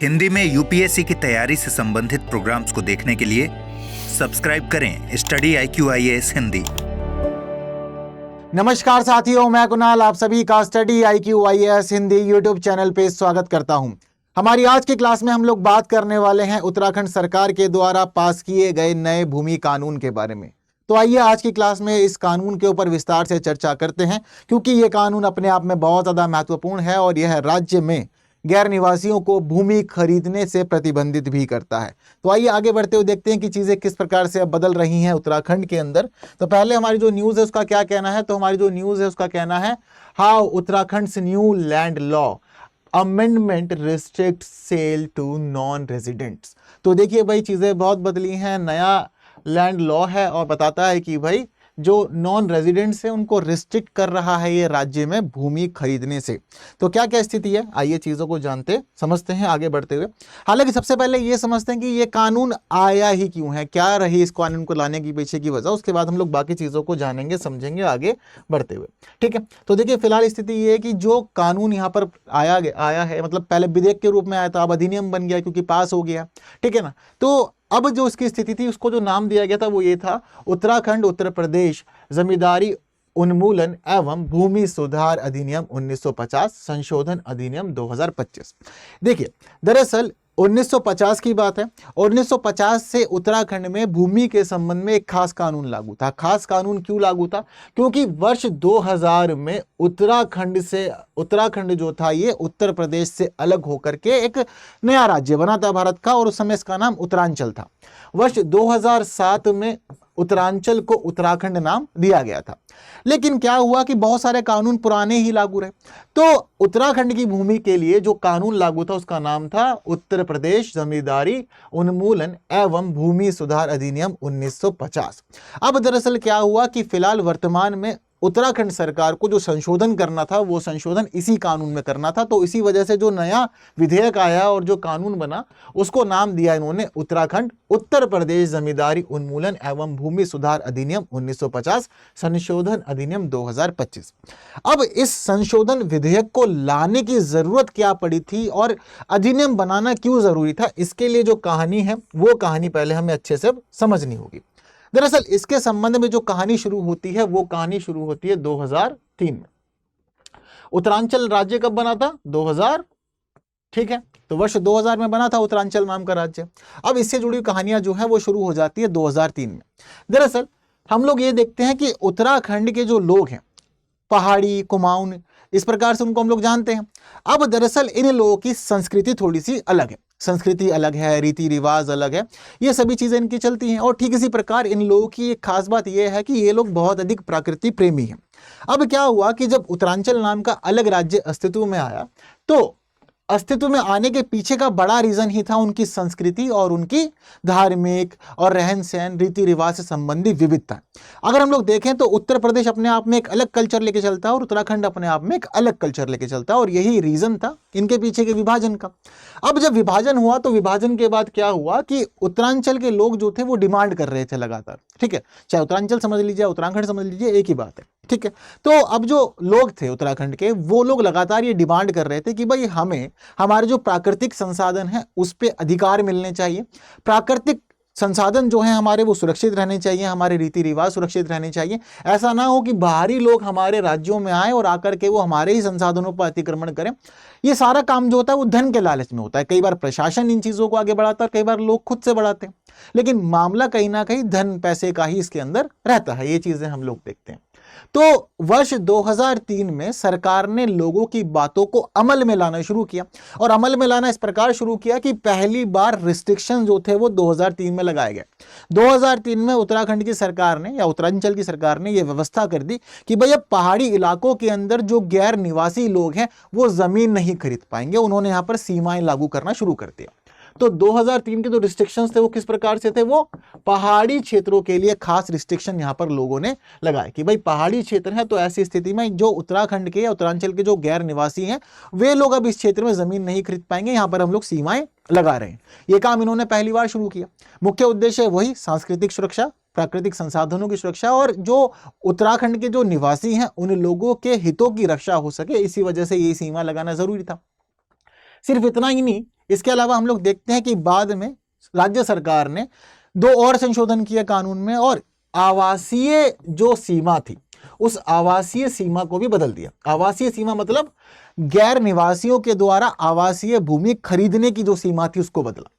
हिंदी में यूपीएससी की तैयारी से संबंधित प्रोग्राम्स को देखने के लिए सब्सक्राइब करें स्टडी IQ-IAS हिंदी। नमस्कार साथियों, मैं कुणाल आप सभी का study IQ-IAS Hindi YouTube channel पे स्वागत करता हूं। हमारी आज की क्लास में हम लोग बात करने वाले हैं उत्तराखंड सरकार के द्वारा पास किए गए नए भूमि कानून के बारे में। तो आइए आज की क्लास में इस कानून के ऊपर विस्तार से चर्चा करते हैं, क्योंकि ये कानून अपने आप में बहुत ज़्यादा महत्वपूर्ण है और यह राज्य में गैर निवासियों को भूमि खरीदने से प्रतिबंधित भी करता है। तो आइए आगे बढ़ते हुए देखते हैं कि चीज़ें किस प्रकार से अब बदल रही हैं उत्तराखंड के अंदर। तो पहले हमारी जो न्यूज़ है उसका क्या कहना है, तो हमारी जो न्यूज़ है उसका कहना है how Uttarakhand new land law amendment restrict sale to non residents. तो देखिए भाई, चीज़ें बहुत बदली हैं, नया लैंड लॉ है और बताता है कि भाई जो नॉन रेजिडेंट्स हैं उनको रिस्ट्रिक्ट कर रहा है ये राज्य में भूमि खरीदने से। तो क्या क्या स्थिति है, आइए चीज़ों को जानते समझते हैं आगे बढ़ते हुए। हालांकि सबसे पहले ये समझते हैं कि ये कानून आया ही क्यों है, क्या रही इस कानून को लाने की पीछे की वजह, उसके बाद हम लोग बाकी चीज़ों को जानेंगे समझेंगे आगे बढ़ते हुए। ठीक है, तो देखिए फिलहाल स्थिति ये है कि जो कानून यहाँ पर आया है, मतलब पहले विधेयक के रूप में आया था, अब अधिनियम बन गया क्योंकि पास हो गया। ठीक है ना, तो अब जो इसकी स्थिति थी उसको जो नाम दिया गया था वो ये था उत्तराखंड उत्तर प्रदेश जमींदारी उन्मूलन एवं भूमि सुधार अधिनियम 1950 संशोधन अधिनियम 2025। देखिए दरअसल 1950 की बात है और 1950 से उत्तराखंड में भूमि के संबंध में एक खास कानून लागू था। खास कानून क्यों लागू था, क्योंकि वर्ष 2000 में उत्तराखंड जो था ये उत्तर प्रदेश से अलग होकर के एक नया राज्य बना था भारत का, और उस समय इसका नाम उत्तरांचल था। वर्ष 2007 में उत्तरांचल को उत्तराखंड नाम दिया गया था। लेकिन क्या हुआ कि बहुत सारे कानून पुराने ही लागू रहे, तो उत्तराखंड की भूमि के लिए जो कानून लागू था उसका नाम था उत्तर प्रदेश जमींदारी उन्मूलन एवं भूमि सुधार अधिनियम 1950। अब दरअसल क्या हुआ कि फिलहाल वर्तमान में उत्तराखंड सरकार को जो संशोधन करना था वो संशोधन इसी कानून में करना था। तो इसी वजह से जो नया विधेयक आया और जो कानून बना उसको नाम दिया इन्होंने उत्तराखंड उत्तर प्रदेश जमींदारी उन्मूलन एवं भूमि सुधार अधिनियम 1950 संशोधन अधिनियम 2025। अब इस संशोधन विधेयक को लाने की जरूरत क्या पड़ी थी और अधिनियम बनाना क्यों जरूरी था, इसके लिए जो कहानी है वो कहानी पहले हमें अच्छे से समझनी होगी। दरअसल इसके संबंध में जो कहानी शुरू होती है वो कहानी शुरू होती है 2003 में। उत्तरांचल राज्य कब बना था? 2000। ठीक है, तो वर्ष 2000 में बना था उत्तरांचल नाम का राज्य। अब इससे जुड़ी कहानियां जो है वो शुरू हो जाती है 2003 में। दरअसल हम लोग ये देखते हैं कि उत्तराखंड के जो लोग हैं, पहाड़ी कुमाऊन, इस प्रकार से उनको हम लोग जानते हैं। अब दरअसल इन लोगों की संस्कृति थोड़ी सी अलग है, संस्कृति अलग है, रीति रिवाज अलग है, ये सभी चीजें इनकी चलती हैं। और ठीक इसी प्रकार इन लोगों की एक खास बात यह है कि ये लोग बहुत अधिक प्रकृति प्रेमी हैं। अब क्या हुआ कि जब उत्तरांचल नाम का अलग राज्य अस्तित्व में आया, तो अस्तित्व में आने के पीछे का बड़ा रीजन ही था उनकी संस्कृति और उनकी धार्मिक और रहन सहन रीति रिवाज से संबंधी विविधता। अगर हम लोग देखें तो उत्तर प्रदेश अपने आप में एक अलग कल्चर लेके चलता है और उत्तराखंड अपने आप में एक अलग कल्चर लेके चलता है, और यही रीजन था इनके पीछे के विभाजन का। अब जब विभाजन हुआ तो विभाजन के बाद क्या हुआ कि उत्तरांचल के लोग जो थे वो डिमांड कर रहे थे लगातार। ठीक है, चाहे उत्तरांचल समझ लीजिए उत्तराखंड समझ लीजिए, एक ही बात है। ठीक है, तो अब जो लोग थे उत्तराखंड के, वो लोग लगातार ये डिमांड कर रहे थे कि भाई हमें हमारे जो प्राकृतिक संसाधन है उस पे अधिकार मिलने चाहिए, प्राकृतिक संसाधन जो है हमारे वो सुरक्षित रहने चाहिए, हमारे रीति रिवाज सुरक्षित रहने चाहिए। ऐसा ना हो कि बाहरी लोग हमारे राज्यों में आए और आकर के वो हमारे ही संसाधनों पर अतिक्रमण करें। ये सारा काम जो होता है वो धन के लालच में होता है। कई बार प्रशासन इन चीजों को आगे बढ़ाता है, कई बार लोग खुद से बढ़ाते हैं, लेकिन मामला कहीं ना कहीं धन पैसे का ही इसके अंदर रहता है। ये चीजें हम लोग देखते हैं। तो वर्ष 2003 में सरकार ने लोगों की बातों को अमल में लाना शुरू किया, और अमल में लाना इस प्रकार शुरू किया कि पहली बार रिस्ट्रिक्शन जो थे वो 2003 में लगाए गए। 2003 में उत्तराखंड की सरकार ने या उत्तरांचल की सरकार ने यह व्यवस्था कर दी कि भाई अब पहाड़ी इलाकों के अंदर जो गैर निवासी लोग हैं वो जमीन नहीं खरीद पाएंगे। उन्होंने यहां पर सीमाएं लागू करना शुरू कर दिया। तो 2003 के जो रिस्ट्रिक्शंस थे वो किस प्रकार से थे, वो पहाड़ी क्षेत्रों के लिए खास रिस्ट्रिक्शन यहां पर लोगों ने लगाए कि भाई पहाड़ी क्षेत्र है तो ऐसी स्थिति में जो उत्तराखंड के या उत्तरांचल के जो गैर निवासी हैं वे लोग अब इस क्षेत्र में जमीन नहीं खरीद पाएंगे, यहां पर हम लोग सीमाएं लगा रहे हैं। ये काम इन्होंने पहली बार शुरू किया। मुख्य उद्देश्य वही सांस्कृतिक सुरक्षा, प्राकृतिक संसाधनों की सुरक्षा और जो उत्तराखंड के जो निवासी हैं उन लोगों के हितों की रक्षा हो सके, इसी वजह से ये सीमा लगाना जरूरी था। सिर्फ इतना ही नहीं, इसके अलावा हम लोग देखते हैं कि बाद में राज्य सरकार ने 2 और संशोधन किए कानून में, और आवासीय जो सीमा थी उस आवासीय सीमा को भी बदल दिया। आवासीय सीमा मतलब गैर निवासियों के द्वारा आवासीय भूमि खरीदने की जो सीमा थी उसको बदला।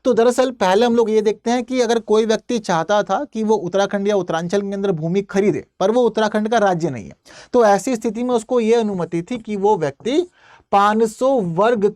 तो दरअसल पहले हम लोग ये देखते हैं कि अगर कोई व्यक्ति चाहता था कि वो उत्तराखंड या उत्तरांचल के अंदर भूमि खरीदे, पर वो उत्तराखंड का राज्य नहीं है, तो ऐसी स्थिति में उसको ये अनुमति थी कि वो व्यक्ति 500 वर्ग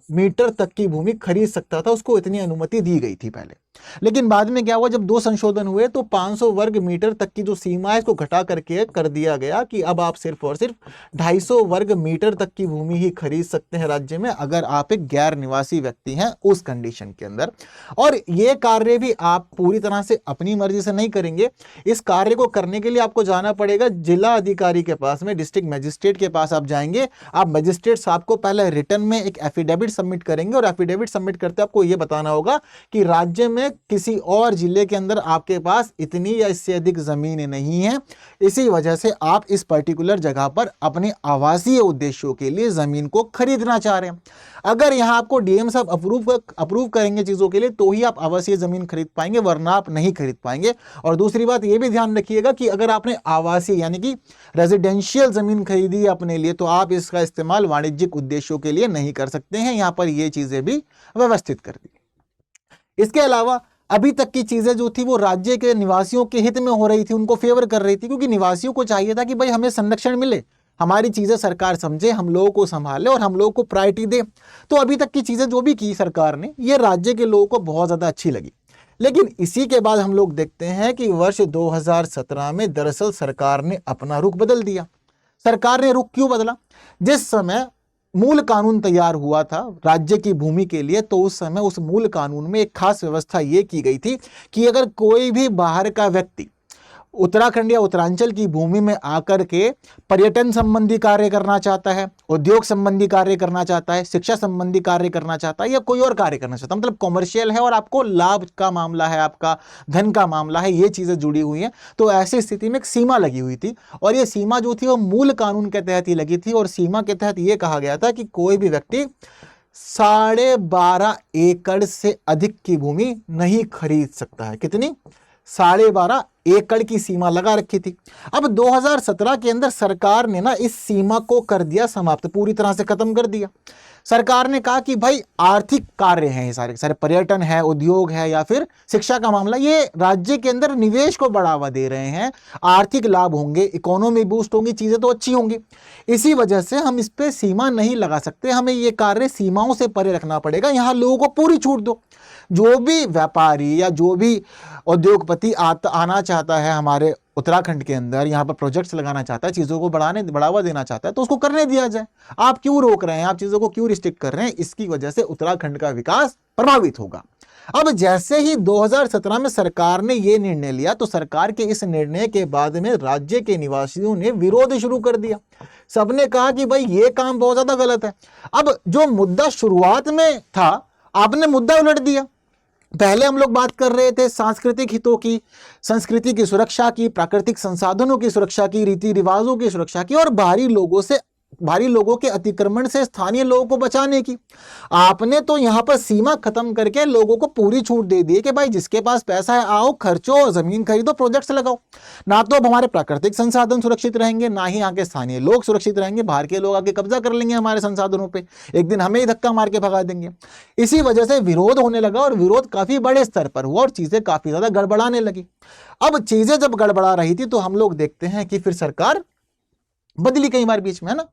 मीटर तक की भूमि खरीद सकता था, उसको इतनी अनुमति दी गई थी पहले। लेकिन बाद में क्या हुआ, जब 2 संशोधन हुए तो 500 वर्ग मीटर तक की जो सीमा है इसको घटा करके कर दिया गया कि अब आप सिर्फ और सिर्फ 250 वर्ग मीटर तक की भूमि ही खरीद सकते हैं राज्य में, अगर आप एक गैर निवासी व्यक्ति हैं उस कंडीशन के अंदर। और ये कार्य भी आप पूरी तरह से अपनी मर्जी से नहीं करेंगे। इस कार्य को करने के लिए आपको जाना पड़ेगा जिला अधिकारी के पास में, डिस्ट्रिक्ट मजिस्ट्रेट के पास आप जाएंगे। आप मजिस्ट्रेट साहब को पहले रिटर्न में एक एफिडेविट सबमिट करेंगे, और एफिडेविट सबमिट करते आपको यह बताना होगा कि राज्य में किसी और जिले के अंदर आपके पास इतनी या इससे अधिक जमीन नहीं है, इसी वजह से आप इस पर्टिकुलर जगह पर अपने आवासीय उद्देश्यों के लिए जमीन को खरीदना चाह रहे हैं। अगर यहां आपको डीएम साहब अप्रूव करेंगे चीजों के लिए तो ही आप आवासीय जमीन खरीद पाएंगे, वरना आप नहीं खरीद पाएंगे। और दूसरी बात यह भी ध्यान रखिएगा कि अगर आपने आवासीय यानी कि रेजिडेंशियल जमीन खरीदी है अपने लिए, तो आप इसका इस्तेमाल वाणिज्यिक उद्देश्यों के लिए नहीं कर सकते हैं। यहां पर ये चीजें भी व्यवस्थित कर दी। इसके अलावा अभी तक की चीजें जो थी वो राज्य के निवासियों के हित में हो रही थी, उनको फेवर कर रही थी, क्योंकि निवासियों को चाहिए था कि भाई हमें संरक्षण मिले, हमारी चीजें सरकार समझे, हम लोगों को संभाले और हम लोगों को प्रायोरिटी दे। तो अभी तक की चीजें जो भी की सरकार ने, ये राज्य के लोगों को बहुत ज्यादा अच्छी लगी। लेकिन इसी के बाद हम लोग देखते हैं कि वर्ष 2017 में दरअसल सरकार ने अपना रुख बदल दिया। सरकार ने रुख क्यों बदला? जिस समय मूल कानून तैयार हुआ था राज्य की भूमि के लिए, तो उस समय उस मूल कानून में एक खास व्यवस्था यह की गई थी कि अगर कोई भी बाहर का व्यक्ति उत्तराखंड या उत्तरांचल की भूमि में आकर के पर्यटन संबंधी कार्य करना चाहता है, उद्योग संबंधी कार्य करना चाहता है, शिक्षा संबंधी कार्य करना चाहता है, या कोई और कार्य करना चाहता है, मतलब कॉमर्शियल है और आपको लाभ का मामला है, आपका धन का मामला है, ये चीजें जुड़ी हुई हैं, तो ऐसी स्थिति में एक सीमा लगी हुई थी। और ये सीमा जो थी वो मूल कानून के तहत ही लगी थी, और सीमा के तहत ये कहा गया था कि कोई भी व्यक्ति 12.5 एकड़ से अधिक की भूमि नहीं खरीद सकता है। कितनी? 12.5 एकड़ की सीमा लगा रखी थी। अब 2017 के अंदर सरकार ने ना इस सीमा को कर दिया समाप्त, पूरी तरह से खत्म कर दिया। सरकार ने कहा कि भाई आर्थिक कार्य हैं, सारे सारे पर्यटन है, उद्योग है, या फिर शिक्षा का मामला, ये राज्य के अंदर निवेश को बढ़ावा दे रहे हैं, आर्थिक लाभ होंगे, इकोनॉमी बूस्ट होंगी, चीजें तो अच्छी होंगी। इसी वजह से हम इस पे सीमा नहीं लगा सकते, हमें ये कार्य सीमाओं से परे रखना पड़ेगा। यहाँ लोगों को पूरी छूट दो। जो भी व्यापारी या जो भी उद्योगपति आना चाहता है हमारे उत्तराखंड के अंदर, यहाँ पर प्रोजेक्ट्स लगाना चाहता है, चीज़ों को बढ़ावा देना चाहता है, तो उसको करने दिया जाए। आप क्यों रोक रहे हैं? आप चीज़ों को क्यों रिस्ट्रिक्ट कर रहे हैं? इसकी वजह से उत्तराखंड का विकास प्रभावित होगा। अब जैसे ही 2017 में सरकार ने यह निर्णय लिया, तो सरकार के इस निर्णय के बाद में राज्य के निवासियों ने विरोध शुरू कर दिया। सबने कहा कि भाई ये काम बहुत ज्यादा गलत है। अब जो मुद्दा शुरुआत में था, आपने मुद्दा उलट दिया। पहले हम लोग बात कर रहे थे सांस्कृतिक हितों की, संस्कृति की सुरक्षा की, प्राकृतिक संसाधनों की सुरक्षा की, रीति रिवाजों की सुरक्षा की, और बाहरी लोगों के अतिक्रमण से स्थानीय लोगों को बचाने की। आपने तो यहां पर सीमा खत्म करके लोगों को पूरी छूट दे दी कि भाई जिसके पास पैसा है आओ, खर्चो, जमीन खरीदो, प्रोजेक्ट्स लगाओ। ना तो अब हमारे प्राकृतिक संसाधन सुरक्षित रहेंगे, ना ही यहाँ के स्थानीय लोग सुरक्षित रहेंगे। बाहर के लोग आके कब्जा कर लेंगे हमारे संसाधनों पे, एक दिन हमें ही धक्का मार के भगा देंगे। इसी वजह से विरोध होने लगा, और विरोध काफी बड़े स्तर पर हुआ, और चीजें काफी ज्यादा गड़बड़ाने लगी। अब चीजें जब गड़बड़ा रही थी, तो हम लोग देखते हैं कि फिर सरकार बदली कई बार बीच में, है ना।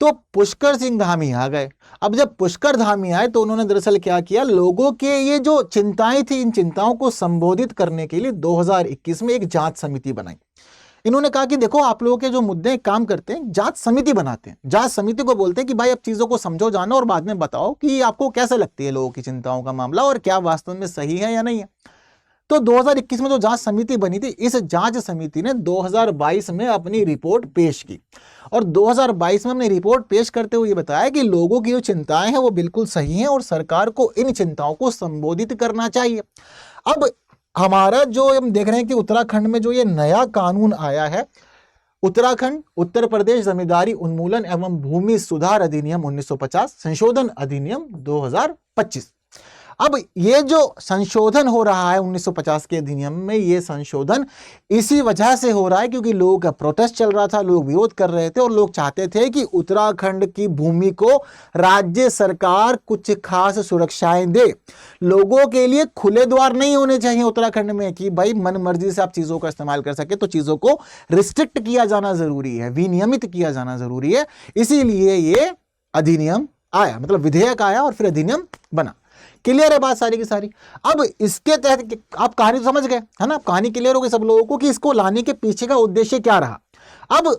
तो पुष्कर सिंह धामी आ गए। अब जब पुष्कर धामी आए तो उन्होंने दरअसल क्या किया, लोगों के ये जो चिंताएं थी, इन चिंताओं को संबोधित करने के लिए 2021 में एक जांच समिति बनाई। इन्होंने कहा कि देखो, आप लोगों के जो मुद्दे काम करते हैं, जांच समिति बनाते हैं। जांच समिति को बोलते हैं कि भाई अब चीजों को समझो, जानो, और बाद में बताओ कि आपको कैसे लगती है लोगों की चिंताओं का मामला, और क्या वास्तव में सही है या नहीं है। तो 2021 में जो जांच समिति बनी थी, इस जांच समिति ने 2022 में अपनी रिपोर्ट पेश की, और 2022 में अपनी रिपोर्ट पेश करते हुए बताया कि लोगों की जो चिंताएं हैं वो बिल्कुल सही हैं, और सरकार को इन चिंताओं को संबोधित करना चाहिए। अब हमारा जो हम देख रहे हैं कि उत्तराखंड में जो ये नया कानून आया है, उत्तराखंड उत्तर प्रदेश जमींदारी उन्मूलन एवं भूमि सुधार अधिनियम 1950 संशोधन अधिनियम 2025। अब ये जो संशोधन हो रहा है 1950 के अधिनियम में, ये संशोधन इसी वजह से हो रहा है क्योंकि लोगों का प्रोटेस्ट चल रहा था, लोग विरोध कर रहे थे और लोग चाहते थे कि उत्तराखंड की भूमि को राज्य सरकार कुछ खास सुरक्षाएं दे। लोगों के लिए खुले द्वार नहीं होने चाहिए उत्तराखंड में कि भाई मन मर्जी से आप चीजों का इस्तेमाल कर सके, तो चीजों को रिस्ट्रिक्ट किया जाना जरूरी है, विनियमित किया जाना जरूरी है। इसीलिए ये अधिनियम आया, मतलब विधेयक आया और फिर अधिनियम बना। क्लियर है बात सारी की सारी। अब इसके तहत आप कहानी तो समझ गए है ना, कहानी क्लियर हो गई सब लोगों को कि इसको लाने के पीछे का उद्देश्य क्या रहा। अब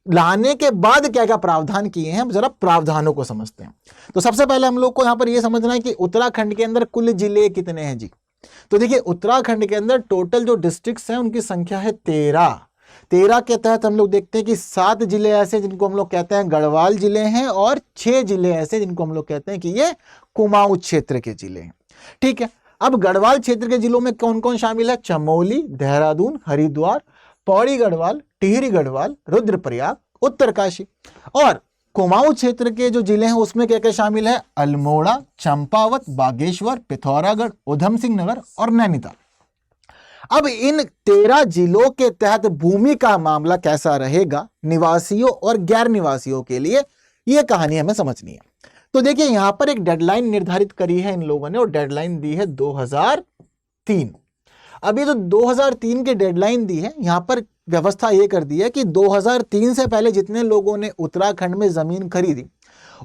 लाने के बाद क्या क्या प्रावधान किए हैं, जरा प्रावधानों को समझते हैं। तो सबसे पहले हम लोग को यहां पर यह समझना है कि उत्तराखंड के अंदर कुल जिले कितने हैं जी। तो देखिए उत्तराखंड के अंदर टोटल जो डिस्ट्रिक्ट्स हैं उनकी संख्या है 13 के तहत हम लोग देखते हैं कि 7 जिले ऐसे जिनको हम लोग कहते हैं गढ़वाल जिले हैं और 6 जिले ऐसे जिनको हम लोग कहते हैं कि ये कुमाऊं क्षेत्र के जिले हैं। ठीक है, अब गढ़वाल क्षेत्र के जिलों में कौन कौन शामिल है? चमोली, देहरादून, हरिद्वार, पौड़ी गढ़वाल, टिहरी गढ़वाल, रुद्रप्रयाग, उत्तरकाशी। और कुमाऊं क्षेत्र के जो जिले हैं उसमें क्या क्या शामिल है? अल्मोड़ा, चंपावत, बागेश्वर, पिथौरागढ़, उधम सिंह नगर और नैनीताल। अब इन 13 जिलों के तहत भूमि का मामला कैसा रहेगा निवासियों और गैर निवासियों के लिए, यह कहानी हमें समझनी है। तो देखिए यहां पर एक डेडलाइन निर्धारित करी है इन लोगों ने और डेडलाइन दी है 2003। अब ये जो 2003 की डेडलाइन दी है, यहां पर व्यवस्था यह कर दी है कि 2003 से पहले जितने लोगों ने उत्तराखंड में जमीन खरीदी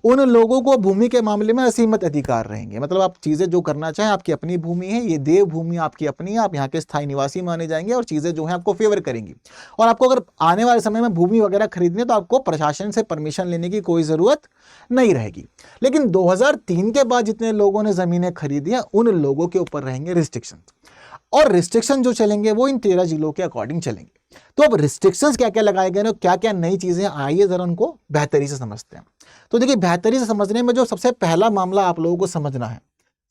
उन लोगों को भूमि के मामले में असीमित अधिकार रहेंगे। मतलब आप चीजें जो करना चाहें, आपकी अपनी भूमि है, ये देव भूमि आपकी अपनी है, आप यहाँ के स्थायी निवासी माने जाएंगे और चीजें जो है आपको फेवर करेंगी। और आपको अगर आने वाले समय में भूमि वगैरह खरीदनी है तो आपको प्रशासन से परमिशन लेने की कोई जरूरत नहीं रहेगी। लेकिन 2003 के बाद जितने लोगों ने जमीनें खरीदी हैं उन लोगों के ऊपर रहेंगे रिस्ट्रिक्शन, और रिस्ट्रिक्शन जो चलेंगे वो इन 13 जिलों के अकॉर्डिंग चलेंगे। तो अब रिस्ट्रिक्शंस क्या क्या लगाए गए हैं, क्या क्या नई चीजें आई है, जरा उनको बेहतरी से समझते हैं। तो देखिए बेहतरी से समझने में जो सबसे पहला मामला आप लोगों को समझना है,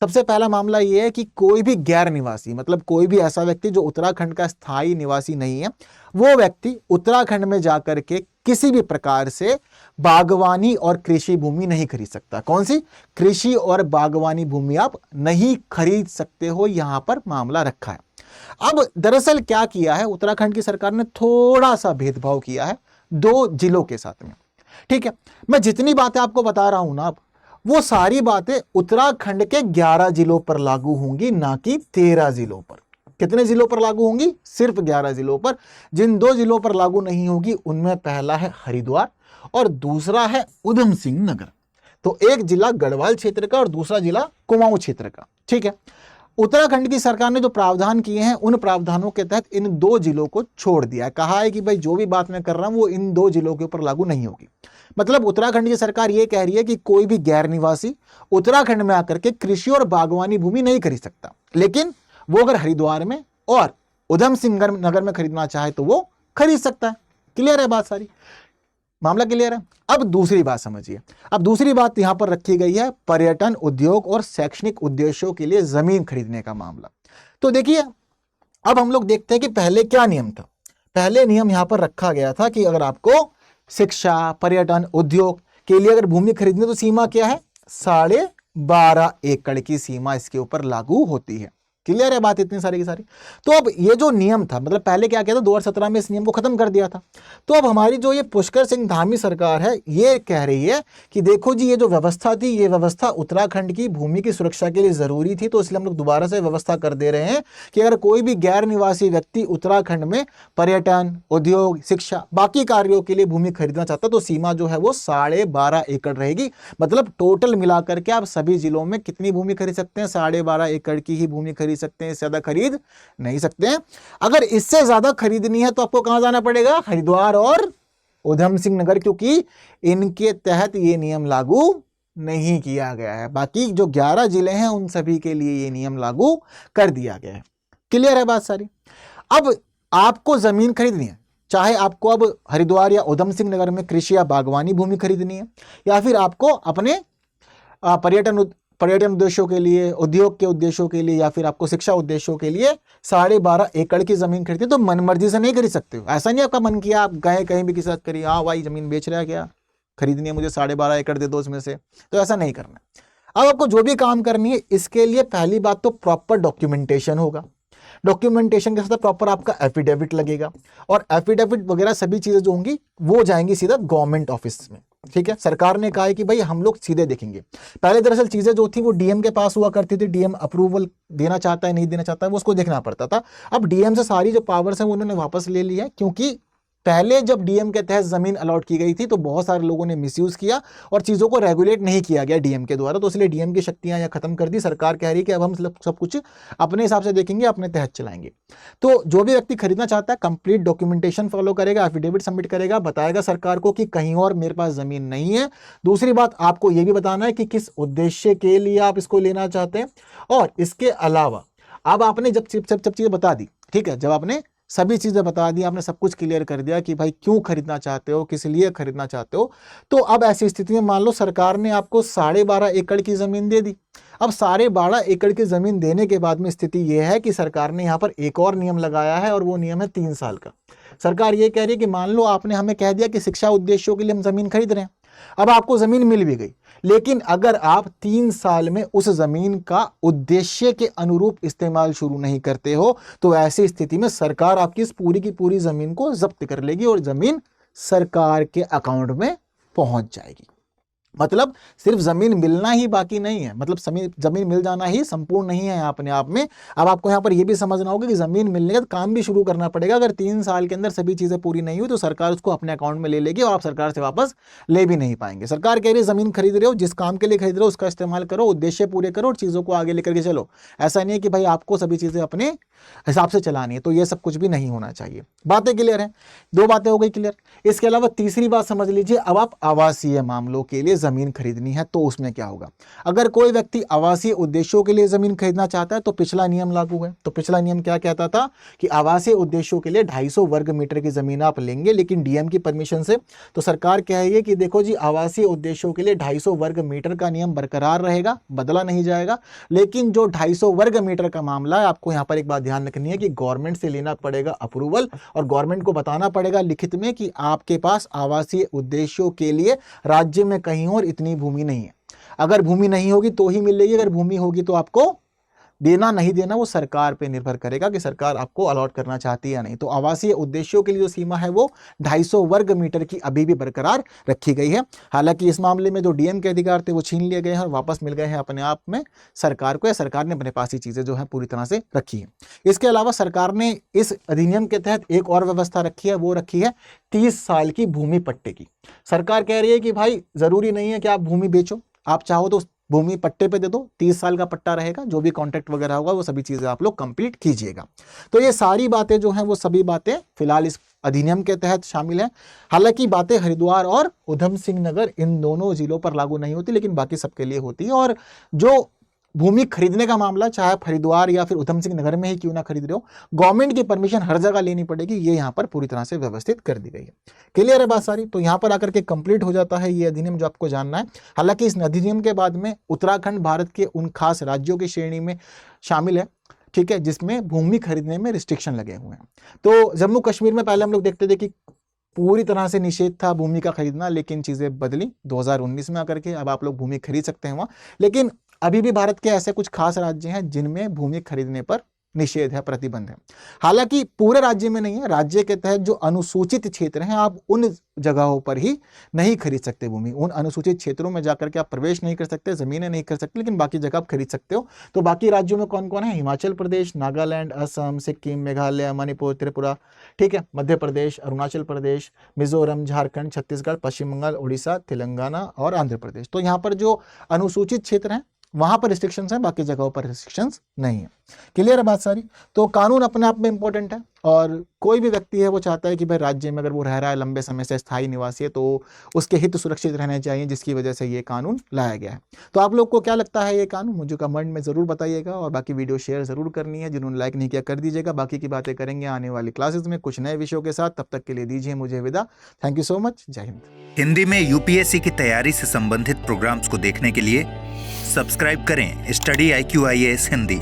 सबसे पहला मामला यह है कि कोई भी गैर निवासी, मतलब कोई भी ऐसा व्यक्ति जो उत्तराखंड का स्थायी निवासी नहीं है, वो व्यक्ति उत्तराखंड में जाकर के किसी भी प्रकार से बागवानी और कृषि भूमि नहीं खरीद सकता। कौन सी? कृषि और बागवानी भूमि आप नहीं खरीद सकते हो, यहां पर मामला रखा है। अब दरअसल क्या किया है उत्तराखंड की सरकार ने, थोड़ा सा भेदभाव किया है 2 जिलों के साथ में। ठीक है, मैं जितनी बातें आपको बता रहा हूं ना, वो सारी बातें उत्तराखंड के 11 जिलों पर लागू होंगी, ना कि 13 जिलों पर। कितने जिलों पर लागू होंगी? सिर्फ 11 जिलों पर। जिन 2 जिलों पर लागू नहीं होगी उनमें पहला है हरिद्वार और दूसरा है उधम सिंह नगर। तो एक जिला गढ़वाल क्षेत्र का और दूसरा जिला कुमाऊं क्षेत्र का। ठीक है, उत्तराखंड की सरकार ने जो प्रावधान किए हैं उन प्रावधानों के तहत इन 2 जिलों को छोड़ दिया। कहा है कि भाई जो भी बात मैं कर रहा हूं वो इन 2 जिलों के ऊपर लागू नहीं होगी। मतलब उत्तराखंड की सरकार ये कह रही है कि कोई भी गैर निवासी उत्तराखंड में आकर के कृषि और बागवानी भूमि नहीं खरीद सकता, लेकिन वो अगर हरिद्वार में और उधम सिंह नगर में खरीदना चाहे तो वो खरीद सकता है। क्लियर है बात सारी, मामला क्लियर है। अब दूसरी बात समझिए। अब दूसरी बात यहां पर रखी गई है पर्यटन, उद्योग और शैक्षणिक उद्देश्यों के लिए जमीन खरीदने का मामला। तो देखिए अब हम लोग देखते हैं कि पहले क्या नियम था। पहले नियम यहां पर रखा गया था कि अगर आपको शिक्षा, पर्यटन, उद्योग के लिए अगर भूमि खरीदनी तो सीमा क्या है? 12.5 एकड़ की सीमा इसके ऊपर लागू होती है। क्लियर है बात इतनी सारी की सारी। तो अब ये जो नियम था, मतलब पहले क्या किया था 2017 में इस नियम को खत्म कर दिया था। तो अब हमारी जो ये पुष्कर सिंह धामी सरकार है ये कह रही है कि देखो जी ये जो व्यवस्था थी ये व्यवस्था उत्तराखंड की भूमि की सुरक्षा के लिए जरूरी थी, तो इसलिए हम लोग दोबारा से व्यवस्था कर दे रहे हैं कि अगर कोई भी गैर निवासी व्यक्ति उत्तराखंड में पर्यटन, उद्योग, शिक्षा, बाकी कार्यों के लिए भूमि खरीदना चाहता तो सीमा जो है वो 12.5 एकड़ रहेगी। मतलब टोटल मिलाकर के आप सभी जिलों में कितनी भूमि खरीद सकते हैं? 12.5 एकड़ की ही भूमि खरीद सकते हैं, इससे ज्यादा खरीद नहीं सकते हैं। अगर इससे ज्यादा खरीदनी है तो आपको कहां जाना पड़ेगा? हरिद्वार और उधम सिंह नगर, क्योंकि इनके तहत ये नियम लागू नहीं किया गया है। बाकी जो 11 जिले हैं उन सभी के लिए ये नियम लागू कर दिया गया है। क्लियर है बात सारी। अब आपको जमीन खरीदनी है, चाहे आपको अब हरिद्वार या उधम सिंह नगर में कृषि या बागवानी भूमि खरीदनी है, या फिर आपको अपने पर्यटन पर्यटन उद्देश्यों के लिए, उद्योग के उद्देश्यों के लिए या फिर आपको शिक्षा उद्देश्यों के लिए 12.5 एकड़ की जमीन खरीदी तो मन मर्जी से नहीं खरीद सकते हो। ऐसा नहीं आपका मन किया आप गए कहीं भी किसी साथ करिए, हाँ भाई जमीन बेच रहा है क्या, खरीदनी है मुझे 12.5 एकड़ दे दो उसमें से, तो ऐसा नहीं करना। अब आपको जो भी काम करनी है इसके लिए पहली बात तो प्रॉपर डॉक्यूमेंटेशन होगा। डॉक्यूमेंटेशन के साथ प्रॉपर आपका एफिडेविट लगेगा और एफिडेविट वगैरह सभी चीजें जो होंगी वो जाएंगी सीधा गवर्नमेंट ऑफिस में। ठीक है, सरकार ने कहा है कि भाई हम लोग सीधे देखेंगे। पहले दरअसल चीजें जो थी वो डीएम के पास हुआ करती थी, डीएम अप्रूवल देना चाहता है नहीं देना चाहता है वो उसको देखना पड़ता था। अब डीएम से सारी जो पावर्स हैं वो उन्होंने वापस ले ली है, क्योंकि पहले जब डीएम के तहत जमीन अलॉट की गई थी तो बहुत सारे लोगों ने मिसयूज किया और चीजों को रेगुलेट नहीं किया गया डीएम के द्वारा, तो इसलिए डीएम की शक्तियां या खत्म कर दी। सरकार कह रही है कि अब हम सब कुछ अपने हिसाब से देखेंगे, अपने तहत चलाएंगे। तो जो भी व्यक्ति खरीदना चाहता है कंप्लीट डॉक्यूमेंटेशन फॉलो करेगा, एफिडेविट सबमिट करेगा, बताएगा सरकार को कि कहीं और मेरे पास जमीन नहीं है। दूसरी बात आपको यह भी बताना है कि किस उद्देश्य के लिए आप इसको लेना चाहते हैं। और इसके अलावा अब आपने जब चीजें बता दी, ठीक है, जब आपने सभी चीजें बता दी, आपने सब कुछ क्लियर कर दिया कि भाई क्यों खरीदना चाहते हो, किस लिए खरीदना चाहते हो, तो अब ऐसी स्थिति में मान लो सरकार ने आपको 12.5 एकड़ की जमीन दे दी। अब 12.5 एकड़ की जमीन देने के बाद में स्थिति यह है कि सरकार ने यहां पर एक और नियम लगाया है और वो नियम है 3 साल का। सरकार ये कह रही है कि मान लो आपने हमें कह दिया कि शिक्षा उद्देश्यों के लिए हम जमीन खरीद रहे हैं, अब आपको जमीन मिल भी गई, लेकिन अगर आप 3 साल में उस जमीन का उद्देश्य के अनुरूप इस्तेमाल शुरू नहीं करते हो तो ऐसी स्थिति में सरकार आपकी इस पूरी की पूरी जमीन को जब्त कर लेगी और जमीन सरकार के अकाउंट में पहुंच जाएगी। मतलब सिर्फ जमीन मिलना ही बाकी नहीं है, मतलब जमीन मिल जाना ही संपूर्ण नहीं है अपने आप में। अब आपको यहाँ पर यह भी समझना होगा कि जमीन मिलने का काम भी शुरू करना पड़ेगा। अगर 3 साल के अंदर सभी चीजें पूरी नहीं हुई तो सरकार उसको अपने अकाउंट में ले लेगी और आप सरकार से वापस ले भी नहीं पाएंगे। सरकार कह रही है जमीन खरीद रहे हो, जिस काम के लिए खरीद रहे हो उसका इस्तेमाल करो, उद्देश्य पूरे करो और चीजों को आगे लेकर के चलो। ऐसा नहीं है कि भाई आपको सभी चीजें अपने हिसाब से चलानी है, तो ये सब कुछ भी नहीं होना चाहिए। बातें क्लियर है, 2 बातें हो गई क्लियर। इसके अलावा तीसरी बात समझ लीजिए, अब आप आवासीय मामलों के लिए जमीन खरीदनी है तो उसमें क्या होगा। अगर कोई व्यक्ति आवासीय उद्देश्यों के लिए जमीन खरीदना चाहता है तो पिछला नियम लागू है। तो पिछला नियम क्या कहता था कि आवासीय उद्देश्यों के लिए 250 वर्ग मीटर की जमीन आप लेंगे, लेकिन डीएम की परमिशन से। तो सरकार कह रही है कि देखो जी आवासीय उद्देश्यों के लिए 250 वर्ग मीटर का नियम बरकरार रहेगा, बदला नहीं जाएगा, लेकिन जो 250 वर्ग मीटर का मामला है आपको यहां पर एक बात ध्यान रखनी है कि गवर्नमेंट से लेना पड़ेगा अप्रूवल और गवर्नमेंट को बताना पड़ेगा लिखित में कि आपके पास आवासीय उद्देश्यों के लिए राज्य में कहीं और इतनी भूमि नहीं है। अगर भूमि नहीं होगी तो ही मिलेगी, अगर भूमि होगी तो आपको देना नहीं देना वो सरकार पे निर्भर करेगा कि सरकार आपको अलॉट करना चाहती है या नहीं। तो आवासीय उद्देश्यों के लिए जो सीमा है वो 250 वर्ग मीटर की अभी भी बरकरार रखी गई है। हालांकि इस मामले में जो डीएम के अधिकार थे वो छीन लिए गए हैं और वापस मिल गए हैं अपने आप में सरकार को, या सरकार ने अपने पास ही चीजें जो है पूरी तरह से रखी है। इसके अलावा सरकार ने इस अधिनियम के तहत एक और व्यवस्था रखी है, वो रखी है 30 साल की भूमि पट्टे की। सरकार कह रही है कि भाई जरूरी नहीं है कि आप भूमि बेचो, आप चाहो तो भूमि पट्टे पे दे दो, 30 साल का पट्टा रहेगा, जो भी कॉन्ट्रैक्ट वगैरह होगा वो सभी चीजें आप लोग कंप्लीट कीजिएगा। तो ये सारी बातें जो हैं वो सभी बातें फिलहाल इस अधिनियम के तहत शामिल हैं। हालांकि बातें हरिद्वार और उधम सिंह नगर इन दोनों जिलों पर लागू नहीं होती, लेकिन बाकी सबके लिए होती है। और जो भूमि खरीदने का मामला चाहे आप हरिद्वार या फिर उधम सिंह नगर में ही क्यों ना खरीद रहे हो, गवर्नमेंट की परमिशन हर जगह लेनी पड़ेगी, ये यहाँ पर पूरी तरह से व्यवस्थित कर दी गई है। क्लियर है बात सारी। तो यहाँ पर आकर के कंप्लीट हो जाता है ये अधिनियम जो आपको जानना है। हालांकि इस अधिनियम के बाद में उत्तराखंड भारत के उन खास राज्यों की श्रेणी में शामिल है, ठीक है, जिसमें भूमि खरीदने में रिस्ट्रिक्शन लगे हुए हैं। तो जम्मू कश्मीर में पहले हम लोग देखते थे कि पूरी तरह से निषेध था भूमि का खरीदना, लेकिन चीजें बदली 2019 में आकर के, अब आप लोग भूमि खरीद सकते हैं वहां। लेकिन अभी भी भारत के ऐसे कुछ खास राज्य हैं जिनमें भूमि खरीदने पर निषेध है, प्रतिबंध है। हालांकि पूरे राज्य में नहीं है, राज्य के तहत जो अनुसूचित क्षेत्र हैं आप उन जगहों पर ही नहीं खरीद सकते भूमि। उन अनुसूचित क्षेत्रों में जाकर के आप प्रवेश नहीं कर सकते, जमीनें नहीं कर सकते, लेकिन बाकी जगह आप खरीद सकते हो। तो बाकी राज्यों में कौन कौन है? हिमाचल प्रदेश, नागालैंड, असम, सिक्किम, मेघालय, मणिपुर, त्रिपुरा, ठीक है, मध्य प्रदेश, अरुणाचल प्रदेश, मिजोरम, झारखंड, छत्तीसगढ़, पश्चिम बंगाल, उड़ीसा, तेलंगाना और आंध्र प्रदेश। तो यहाँ पर जो अनुसूचित क्षेत्र हैं वहां पर रिस्ट्रिक्शंस हैं, बाकी जगहों पर रिस्ट्रिक्शंस नहीं है। क्लियर है बात सारी। तो कानून अपने आप में इंपॉर्टेंट है और कोई भी व्यक्ति है वो चाहता है कि भाई राज्य में अगर वो रह रहा है लंबे समय से स्थायी निवासी है तो उसके हित सुरक्षित रहने चाहिए, जिसकी वजह से ये कानून लाया गया है। तो आप लोग को क्या लगता है ये कानून, मुझे कमेंट में जरूर बताइएगा और बाकी वीडियो शेयर जरूर करनी है, जिन्होंने लाइक नहीं किया कर दीजिएगा। बाकी की बातें करेंगे आने वाली क्लासेस में कुछ नए विषयों के साथ। तब तक के लिए दीजिए मुझे विदा। Thank you so much. जय हिंद। हिंदी में यूपीएससी की तैयारी से संबंधित प्रोग्राम्स को देखने के लिए सब्सक्राइब करें स्टडी IQ IAS हिंदी।